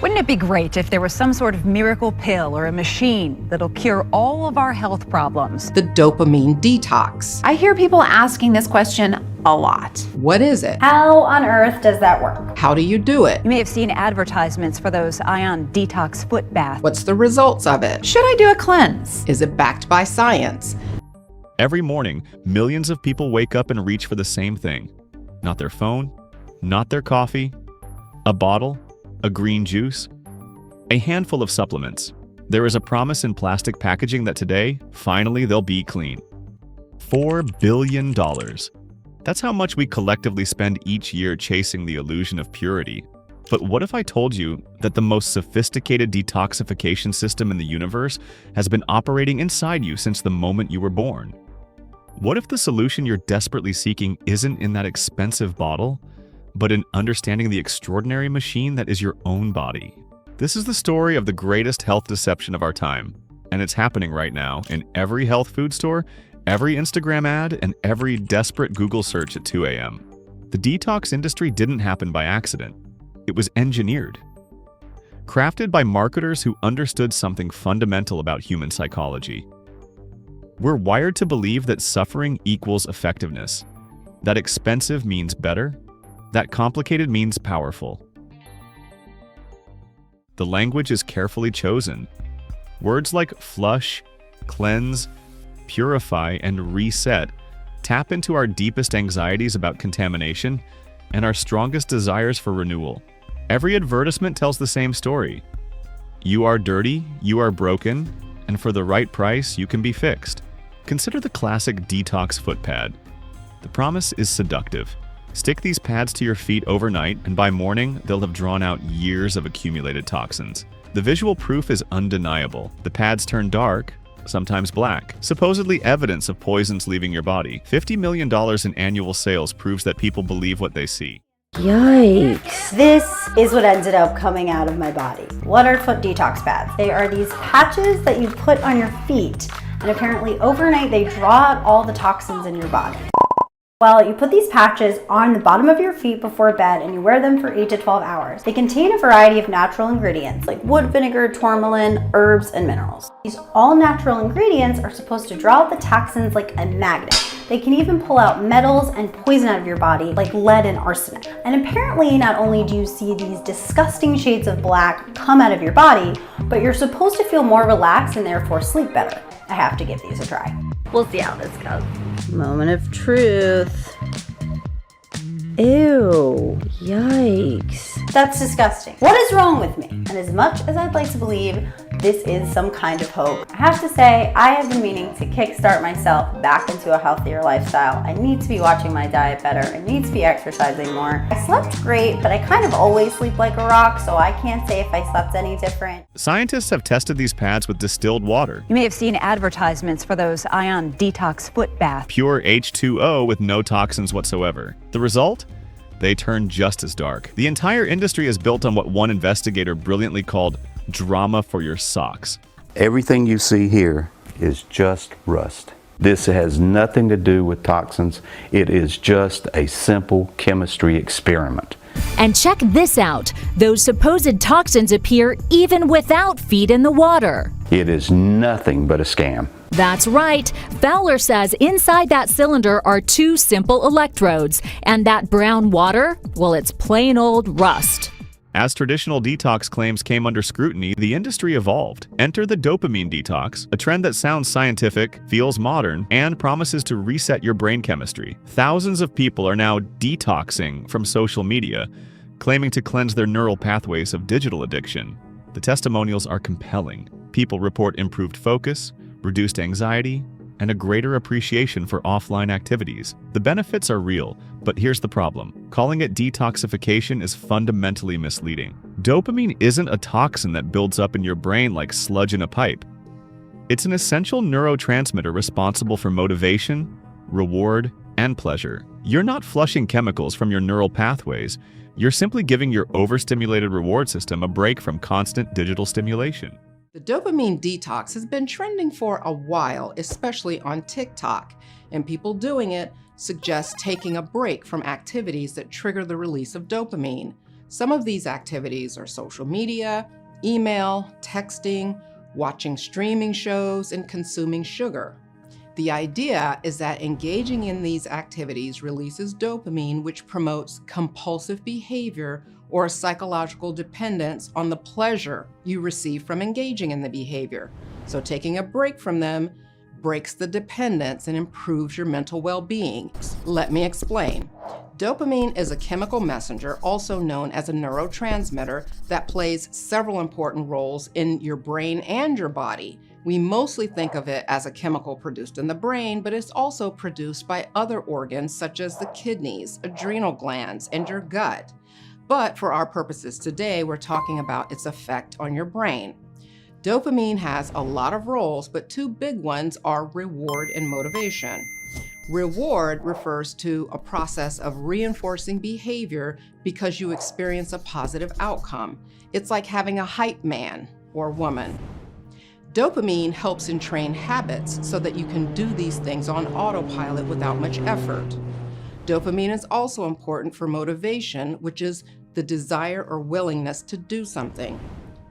Wouldn't it be great if there was some sort of miracle pill or a machine that'll cure all of our health problems? The dopamine detox. I hear people asking this question a lot. What is it? How on earth does that work? How do you do it? You may have seen advertisements for those ion detox foot baths. What's the results of it? Should I do a cleanse? Is it backed by science? Every morning, millions of people wake up and reach for the same thing. Not their phone, not their coffee, a bottle, a green juice, a handful of supplements. There is a promise in plastic packaging that today, finally, they'll be clean. $4 billion. That's how much we collectively spend each year chasing the illusion of purity. But what if I told you that the most sophisticated detoxification system in the universe has been operating inside you since the moment you were born? What if the solution you're desperately seeking isn't in that expensive bottle, but in understanding the extraordinary machine that is your own body? This is the story of the greatest health deception of our time, and it's happening right now in every health food store, every Instagram ad, and every desperate Google search at 2 a.m. The detox industry didn't happen by accident. It was engineered. Crafted by marketers who understood something fundamental about human psychology. We're wired to believe that suffering equals effectiveness, that expensive means better, that complicated means powerful. The language is carefully chosen. Words like flush, cleanse, purify, and reset tap into our deepest anxieties about contamination and our strongest desires for renewal. Every advertisement tells the same story. You are dirty, you are broken, and for the right price, you can be fixed. Consider the classic detox foot pad. The promise is seductive. Stick these pads to your feet overnight, and by morning, they'll have drawn out years of accumulated toxins. The visual proof is undeniable. The pads turn dark, sometimes black, supposedly evidence of poisons leaving your body. $50 million in annual sales proves that people believe what they see. Yikes. This is what ended up coming out of my body. What are foot detox pads? They are these patches that you put on your feet, and apparently overnight they draw out all the toxins in your body. Well, you put these patches on the bottom of your feet before bed and you wear them for 8 to 12 hours. They contain a variety of natural ingredients like wood vinegar, tourmaline, herbs, and minerals. These all natural ingredients are supposed to draw out the toxins like a magnet. They can even pull out metals and poison out of your body like lead and arsenic. And apparently not only do you see these disgusting shades of black come out of your body, but you're supposed to feel more relaxed and therefore sleep better. I have to give these a try. We'll see how this goes. Moment of truth. Ew, yikes. That's disgusting. What is wrong with me? And as much as I'd like to believe this is some kind of hope, I have to say I have been meaning to kickstart myself back into a healthier lifestyle. I need to be watching my diet better. I need to be exercising more. I slept great, but I kind of always sleep like a rock, so I can't say if I slept any different. Scientists have tested these pads with distilled water. You may have seen advertisements for those ion detox foot baths. Pure H2O with no toxins whatsoever. The result? They turn just as dark. The entire industry is built on what one investigator brilliantly called drama for your socks. Everything you see here is just rust. This has nothing to do with toxins. It is just a simple chemistry experiment. And check this out. Those supposed toxins appear even without feet in the water. It is nothing but a scam. That's right. Fowler says inside that cylinder are 2 simple electrodes. And that brown water, well, it's plain old rust. As traditional detox claims came under scrutiny, the industry evolved. Enter the dopamine detox, a trend that sounds scientific, feels modern, and promises to reset your brain chemistry. Thousands of people are now detoxing from social media, claiming to cleanse their neural pathways of digital addiction. The testimonials are compelling. People report improved focus, reduced anxiety, and a greater appreciation for offline activities. The benefits are real, but here's the problem. Calling it detoxification is fundamentally misleading. Dopamine isn't a toxin that builds up in your brain like sludge in a pipe. It's an essential neurotransmitter responsible for motivation, reward, and pleasure. You're not flushing chemicals from your neural pathways. You're simply giving your overstimulated reward system a break from constant digital stimulation. The dopamine detox has been trending for a while, especially on TikTok, and people doing it suggest taking a break from activities that trigger the release of dopamine. Some of these activities are social media, email, texting, watching streaming shows, and consuming sugar. The idea is that engaging in these activities releases dopamine, which promotes compulsive behavior or psychological dependence on the pleasure you receive from engaging in the behavior. So taking a break from them breaks the dependence and improves your mental well-being. Let me explain. Dopamine is a chemical messenger, also known as a neurotransmitter, that plays several important roles in your brain and your body. We mostly think of it as a chemical produced in the brain, but it's also produced by other organs such as the kidneys, adrenal glands, and your gut. But for our purposes today, we're talking about its effect on your brain. Dopamine has a lot of roles, but two big ones are reward and motivation. Reward refers to a process of reinforcing behavior because you experience a positive outcome. It's like having a hype man or woman. Dopamine helps entrain habits so that you can do these things on autopilot without much effort. Dopamine is also important for motivation, which is the desire or willingness to do something.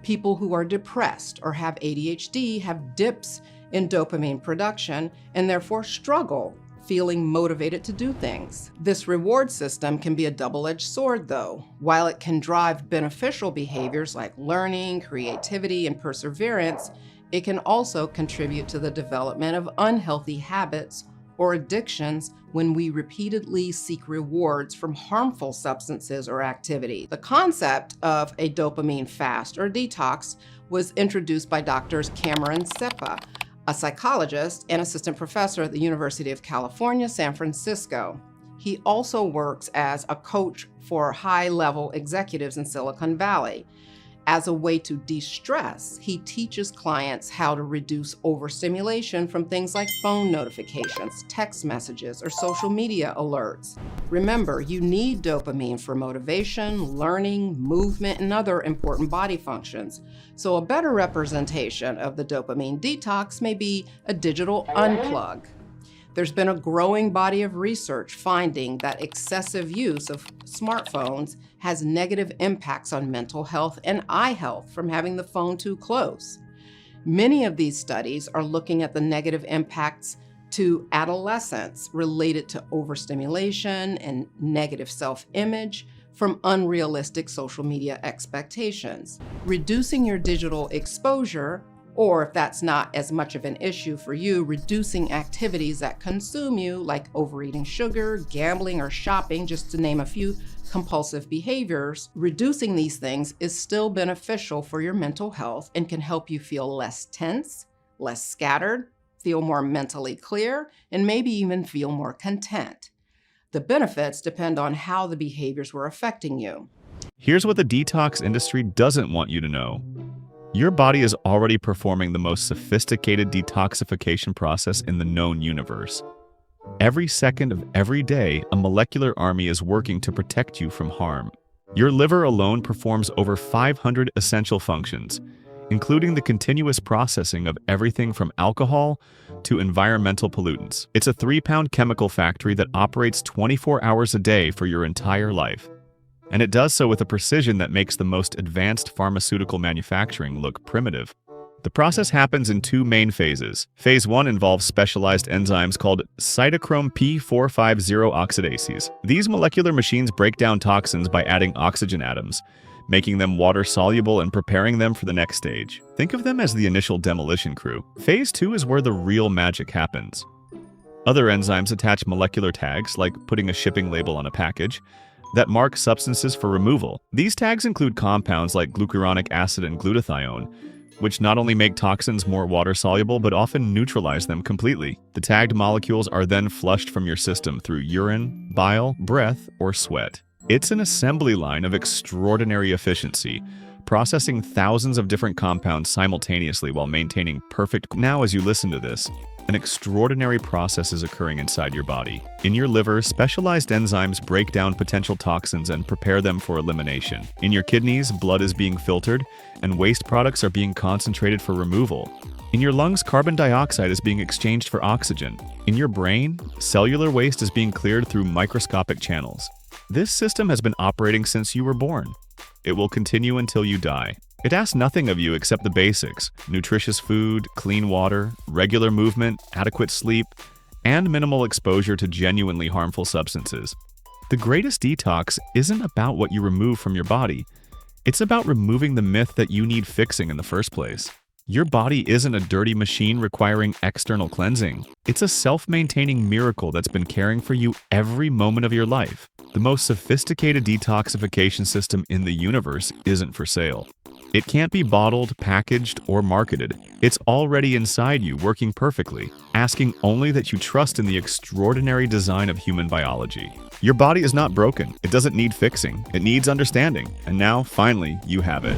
People who are depressed or have ADHD have dips in dopamine production and therefore struggle feeling motivated to do things. This reward system can be a double-edged sword though. While it can drive beneficial behaviors like learning, creativity, and perseverance, it can also contribute to the development of unhealthy habits or addictions when we repeatedly seek rewards from harmful substances or activities. The concept of a dopamine fast or detox was introduced by Drs. Cameron Seppa, a psychologist and assistant professor at the University of California, San Francisco. He also works as a coach for high-level executives in Silicon Valley. As a way to de-stress, he teaches clients how to reduce overstimulation from things like phone notifications, text messages, or social media alerts. Remember, you need dopamine for motivation, learning, movement, and other important body functions. So a better representation of the dopamine detox may be a digital unplug. There's been a growing body of research finding that excessive use of smartphones has negative impacts on mental health and eye health from having the phone too close. Many of these studies are looking at the negative impacts to adolescents related to overstimulation and negative self-image from unrealistic social media expectations. Reducing your digital exposure, or if that's not as much of an issue for you, reducing activities that consume you, like overeating sugar, gambling, or shopping, just to name a few compulsive behaviors. Reducing these things is still beneficial for your mental health and can help you feel less tense, less scattered, feel more mentally clear, and maybe even feel more content. The benefits depend on how the behaviors were affecting you. Here's what the detox industry doesn't want you to know. Your body is already performing the most sophisticated detoxification process in the known universe. Every second of every day, a molecular army is working to protect you from harm. Your liver alone performs over 500 essential functions, including the continuous processing of everything from alcohol to environmental pollutants. It's a 3-pound chemical factory that operates 24 hours a day for your entire life. And it does so with a precision that makes the most advanced pharmaceutical manufacturing look primitive. The process happens in 2 main phases. Phase 1 involves specialized enzymes called cytochrome P450 oxidases. These molecular machines break down toxins by adding oxygen atoms, making them water-soluble and preparing them for the next stage. Think of them as the initial demolition crew. Phase 2 is where the real magic happens. Other enzymes attach molecular tags, like putting a shipping label on a package, that mark substances for removal. These tags include compounds like glucuronic acid and glutathione, which not only make toxins more water-soluble but often neutralize them completely. The tagged molecules are then flushed from your system through urine, bile, breath, or sweat. It's an assembly line of extraordinary efficiency, processing thousands of different compounds simultaneously while maintaining perfect. Now, as you listen to this, an extraordinary process is occurring inside your body. In your liver, specialized enzymes break down potential toxins and prepare them for elimination. In your kidneys, blood is being filtered, and waste products are being concentrated for removal. In your lungs, carbon dioxide is being exchanged for oxygen. In your brain, cellular waste is being cleared through microscopic channels. This system has been operating since you were born. It will continue until you die. It asks nothing of you except the basics: nutritious food, clean water, regular movement, adequate sleep, and minimal exposure to genuinely harmful substances. The greatest detox isn't about what you remove from your body. It's about removing the myth that you need fixing in the first place. Your body isn't a dirty machine requiring external cleansing. It's a self-maintaining miracle that's been caring for you every moment of your life. The most sophisticated detoxification system in the universe isn't for sale. It can't be bottled, packaged, or marketed. It's already inside you, working perfectly, asking only that you trust in the extraordinary design of human biology. Your body is not broken. It doesn't need fixing. It needs understanding. And now, finally, you have it.